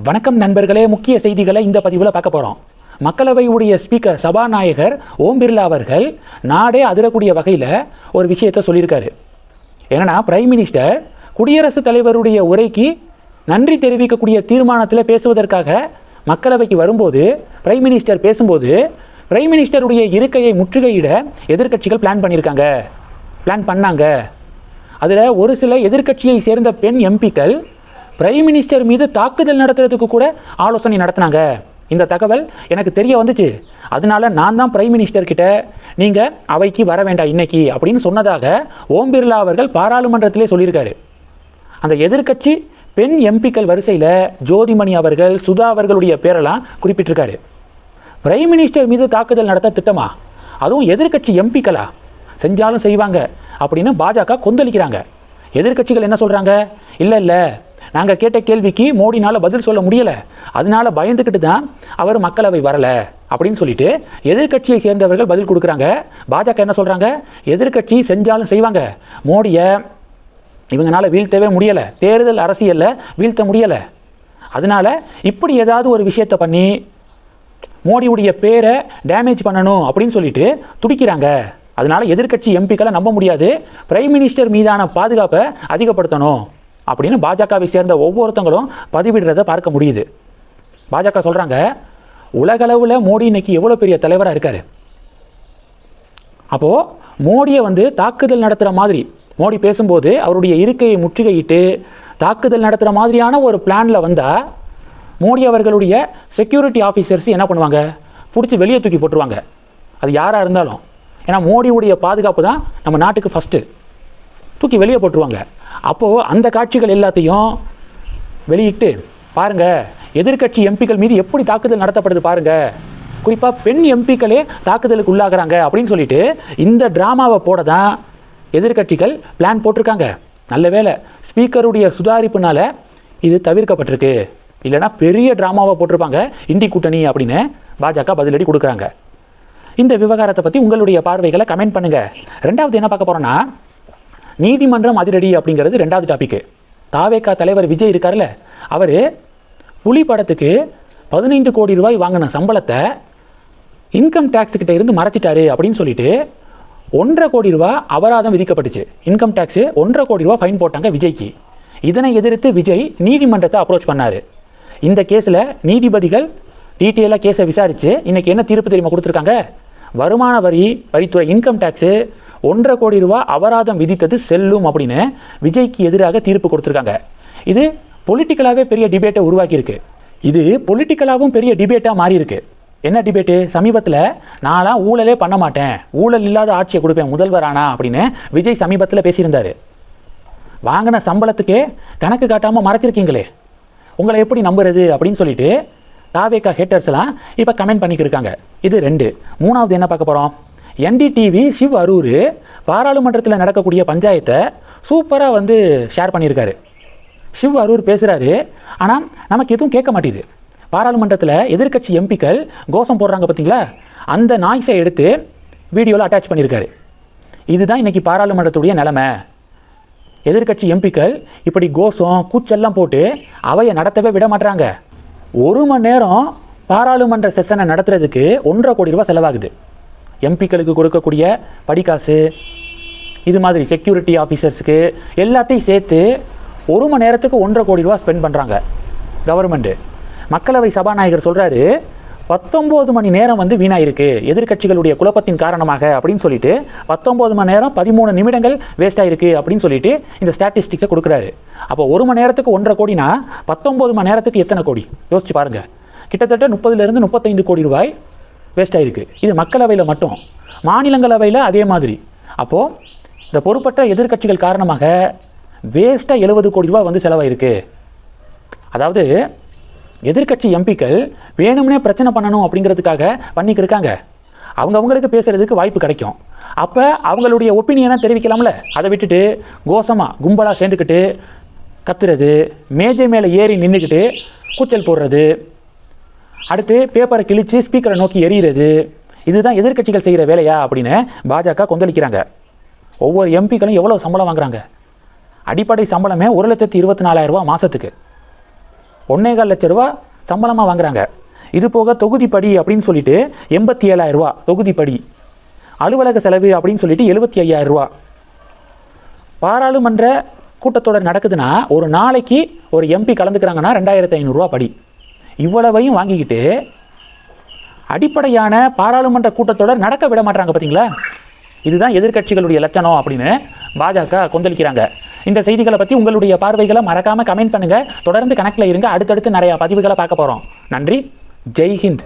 வணக்கம் நண்பர்களே, முக்கிய செய்திகளை இந்த பதிவில் பார்க்க போகிறோம். மக்களவையுடைய ஸ்பீக்கர் சபாநாயகர் ஓம் பிர்லா அவர்கள் நாடே அதிரக்கூடிய வகையில் ஒரு விஷயத்தை சொல்லியிருக்காரு. என்னன்னா, பிரைம் மினிஸ்டர் குடியரசுத் தலைவருடைய உரைக்கு நன்றி தெரிவிக்கக்கூடிய தீர்மானத்தில் பேசுவதற்காக மக்களவைக்கு வரும்போது பிரைம் மினிஸ்டர் பேசும்போது பிரைம் மினிஸ்டருடைய இருக்கையை முற்றுகையிட எதிர்க்கட்சிகள் பிளான் பண்ணாங்க. அதில் ஒரு சில எதிர்க்கட்சியை சேர்ந்த பெண் எம்பிக்கள் பிரைம் மினிஸ்டர் மீது தாக்குதல் நடத்துறதுக்கு கூட ஆலோசனை நடத்தினாங்க. இந்த தகவல் எனக்கு தெரிய வந்துச்சு. அதனால நான் தான் பிரைம் மினிஸ்டர் கிட்ட நீங்கள் அவைக்கு வர வேண்டாம் இன்னைக்கு அப்படின்னு சொன்னதாக ஓம் பிர்லா அவர்கள் பாராளுமன்றத்திலே சொல்லியிருக்காரு. அந்த எதிர்க்கட்சி பெண் எம்பிக்கள் வரிசையில் ஜோதிமணி அவர்கள், சுதா அவர்களுடைய பேரெல்லாம் குறிப்பிட்டிருக்காரு. பிரைம் மினிஸ்டர் மீது தாக்குதல் நடத்த திட்டமா, அதுவும் எதிர்க்கட்சி எம்பிக்களா, செஞ்சாலும் செய்வாங்க அப்படின்னு பாஜக கொந்தளிக்கிறாங்க. எதிர்க்கட்சிகள் என்ன சொல்கிறாங்க, இல்லை நாங்கள் கேட்ட கேள்விக்கு மோடினால் பதில் சொல்ல முடியலை, அதனால பயந்துக்கிட்டு தான் அவர் மக்களவை வரலை அப்படின்னு சொல்லிட்டு எதிர்க்கட்சியை சேர்ந்தவர்கள் பதில் கொடுக்குறாங்க. பாஜக என்ன சொல்கிறாங்க, எதிர்க்கட்சி செஞ்சாலும் செய்வாங்க, மோடியை இவங்களால வீழ்த்தவே முடியலை, தேர்தல் அரசியலில் வீழ்த்த முடியலை, அதனால இப்படி ஏதாவது ஒரு விஷயத்தை பண்ணி மோடியுடைய பேரை டேமேஜ் பண்ணணும் அப்படின்னு சொல்லிட்டு துடிக்கிறாங்க. அதனால எதிர்க்கட்சி எம்பிக்களை நம்ப முடியாது, பிரைம் மினிஸ்டர் மீதான பாதுகாப்பை அதிகப்படுத்தணும் அப்படின்னு பாஜகவை சேர்ந்த ஒவ்வொருத்தங்களும் பதிவிடுறதை பார்க்க முடியுது. பாஜக சொல்கிறாங்க, உலகளவில் மோடி இன்னைக்கு எவ்வளோ பெரிய தலைவராக இருக்கார். அப்போது மோடியை தாக்குதல் நடத்துகிற மாதிரி, மோடி பேசும்போது அவருடைய இருக்கையை முற்றுகையிட்டு தாக்குதல் நடத்துகிற மாதிரியான ஒரு பிளானில் வந்தால் மோடி அவர்களுடைய செக்யூரிட்டி ஆஃபீஸர்ஸ் என்ன பண்ணுவாங்க, பிடிச்சி வெளியே தூக்கி போட்டுருவாங்க. அது யாராக இருந்தாலும். ஏன்னா மோடியுடைய பாதுகாப்பு தான் நம்ம நாட்டுக்கு ஃபஸ்ட்டு, தூக்கி வெளியே போட்டுருவாங்க. அப்போது அந்த காட்சிகள் எல்லாத்தையும் வெளியிட்டு பாருங்கள், எதிர்க்கட்சி எம்பிக்கள் மீது எப்படி தாக்குதல் நடத்தப்படுது பாருங்கள், குறிப்பாக பெண் எம்பிக்களே தாக்குதலுக்கு உள்ளாகிறாங்க அப்படின்னு சொல்லிட்டு இந்த ட்ராமாவை போட தான் எதிர்க்கட்சிகள் பிளான் போட்டிருக்காங்க. நல்ல வேளை ஸ்பீக்கருடைய சுதாரிப்புனால இது தவிர்க்கப்பட்டிருக்கு, இல்லைனா பெரிய ட்ராமாவை போட்டிருப்பாங்க இந்தி கூட்டணி அப்படின்னு பாஜக பதிலடி கொடுக்குறாங்க. இந்த விவகாரத்தை பற்றி உங்களுடைய பார்வைகளை கமெண்ட் பண்ணுங்கள். ரெண்டாவது என்ன பார்க்க போகிறோன்னா, நீதிமன்றம் அதிரடி அப்படிங்கிறது ரெண்டாவது டாபிக். தாவேகா தலைவர் விஜய் இருக்கார்ல, அவர் புலி படத்துக்கு 15 கோடி ரூபாய் வாங்கின சம்பளத்தை இன்கம் டேக்ஸ் கிட்ட இருந்து மறைச்சிட்டாரு அப்படின்னு சொல்லிட்டு 1.5 கோடி ரூபாய் அபராதம் விதிக்கப்பட்டுச்சு. இன்கம் டேக்ஸ் 1.5 கோடி ரூபாய் ஃபைன் போட்டாங்க விஜய்க்கு. இதனை எதிர்த்து விஜய் நீதிமன்றத்தை அப்ரோச் பண்ணார். இந்த கேஸில் நீதிபதிகள் டீட்டெயிலாக கேஸை விசாரித்து இன்னைக்கு என்ன தீர்ப்பு தெரியுமா கொடுத்துருக்காங்க, வருமான வரித்துறை இன்கம் டேக்ஸு 1.5 கோடி ரூபாய் அபராதம் விதித்தது செல்லும் அப்படின்னு விஜய்க்கு எதிராக தீர்ப்பு கொடுத்துருக்காங்க. இது பொலிட்டிக்கலாகவே பெரிய டிபேட்டை உருவாக்கியிருக்கு. இது பொலிட்டிக்கலாகவும் பெரிய டிபேட்டாக மாறி இருக்கு. என்ன டிபேட்டு, சமீபத்தில் நான்லாம் ஊழலே பண்ண மாட்டேன், ஊழல் இல்லாத ஆட்சியை கொடுப்பேன் முதல்வரானா அப்படின்னு விஜய் சமீபத்தில் பேசியிருந்தார். வாங்கின சம்பளத்துக்கே கணக்கு காட்டாமல் மறைச்சிருக்கீங்களே, உங்களை எப்படி நம்புறது அப்படின்னு சொல்லிட்டு தாவேகா ஹேட்டர்ஸ்லாம் இப்போ கமெண்ட் பண்ணிக்கிருக்காங்க. இது 2. மூணாவது என்ன பார்க்க போகிறோம், என்டிடிவி சிவ் அரூர் பாராளுமன்றத்தில் நடக்கக்கூடிய பஞ்சாயத்தை சூப்பராக ஷேர் பண்ணியிருக்காரு. சிவ் அரூர் பேசுகிறாரு, ஆனால் நமக்கு எதுவும் கேட்க மாட்டேது. பாராளுமன்றத்தில் எதிர்க்கட்சி எம்பிக்கள் கோஷம் போடுறாங்க பார்த்தீங்களா, அந்த நாய்ஸை எடுத்து வீடியோவில் அட்டாச் பண்ணியிருக்காரு. இதுதான் இன்றைக்கி பாராளுமன்றத்துடைய நிலைமை. எதிர்க்கட்சி எம்பிக்கள் இப்படி கோஷம் கூச்செல்லாம் போட்டு அவையை நடத்தவே விட மாட்டுறாங்க. 1 மணி நேரம் பாராளுமன்ற செஷனை நடத்துறதுக்கு 1.5 கோடி ரூபாய் செலவாகுது. எம்பிக்களுக்கு கொடுக்கக்கூடிய படிக்காசு, இது மாதிரி செக்யூரிட்டி ஆஃபீஸர்ஸுக்கு எல்லாத்தையும் சேர்த்து 1 மணி நேரத்துக்கு 1.5 கோடி ரூபா ஸ்பெண்ட் பண்ணுறாங்க கவர்மெண்ட்டு. மக்களவை சபாநாயகர் சொல்கிறாரு, 19 மணி நேரம் வீணாயிருக்கு எதிர்க்கட்சிகளுடைய குழப்பத்தின் காரணமாக அப்படின்னு சொல்லிட்டு 19 மணி நேரம் 13 நிமிடங்கள் வேஸ்ட் ஆயிருக்கு அப்படின்னு சொல்லிட்டு இந்த ஸ்டாட்டிஸ்டிக்ஸை கொடுக்குறாரு. அப்போ 1 மணி நேரத்துக்கு 1.5 கோடினா 19 மணி நேரத்துக்கு எத்தனை கோடி யோசிச்சு பாருங்கள். கிட்டத்தட்ட 30லேருந்து 35 கோடி ரூபாய் வேஸ்ட் ஆயிருக்கு. இது மக்களவையில் மட்டும். மாநிலங்களவையில் அதே மாதிரி. அப்போது இந்த பொறுப்பற்ற எதிர்க்கட்சிகள் காரணமாக வேஸ்ட்டாக 70 கோடி ரூபாய் செலவாயிருக்கு. அதாவது எதிர்க்கட்சி எம்பிக்கள் வேணும்னே பிரச்சனை பண்ணணும் அப்படிங்கிறதுக்காக பண்ணிக்கிருக்காங்க. அவங்களுக்கு பேசுகிறதுக்கு வாய்ப்பு கிடைக்கும். அப்போ அவங்களுடைய ஒப்பீனியனை தெரிவிக்கலாம்ல, அதை விட்டுட்டு கோஷமாக கும்பலாக சேர்ந்துக்கிட்டு கத்துறது, மேஜை மேலே ஏறி நின்றுக்கிட்டு கூச்சல் போடுறது, அடுத்து பேப்பரை கிழித்து ஸ்பீக்கரை நோக்கி எறிகிறது, இதுதான் எதிர்க்கட்சிகள் செய்கிற வேலையா அப்படின்னு பாஜக கொந்தளிக்கிறாங்க. ஒவ்வொரு எம்பிக்களும் எவ்வளோ சம்பளம் வாங்குறாங்க, அடிப்படை சம்பளமே 1,24,000 ரூபா மாதத்துக்கு. 1.25 லட்ச ரூபா சம்பளமாக வாங்குறாங்க. இது போக தொகுதிப்படி அப்படின்னு சொல்லிட்டு 87,000 ரூபா தொகுதிப்படி, அலுவலக செலவு அப்படின்னு சொல்லிட்டு 75,000 ரூபா. பாராளுமன்ற கூட்டத்தொடர் நடக்குதுன்னா ஒரு நாளைக்கு ஒரு எம்பி கலந்துக்கிறாங்கன்னா 2,500 ரூபா படி. இவ்வளவையும் வாங்கிக்கிட்டு அடிப்படையான பாராளுமன்ற கூட்டத்தொடர் நடக்க விட மாட்டாங்க பார்த்தீங்களா? இதுதான் எதிர்க்கட்சிகளுடைய லட்சணம் அப்படின்னு பாஜக கொந்தளிக்கிறாங்க. இந்த செய்திகளை பற்றி உங்களுடைய பார்வைகளை மறக்காமல் கமெண்ட் பண்ணுங்கள். தொடர்ந்து கணக்கில் இருங்க. அடுத்தடுத்து நிறையா பதிவுகளை பார்க்க போகிறோம். நன்றி. ஜெய் ஹிந்த்.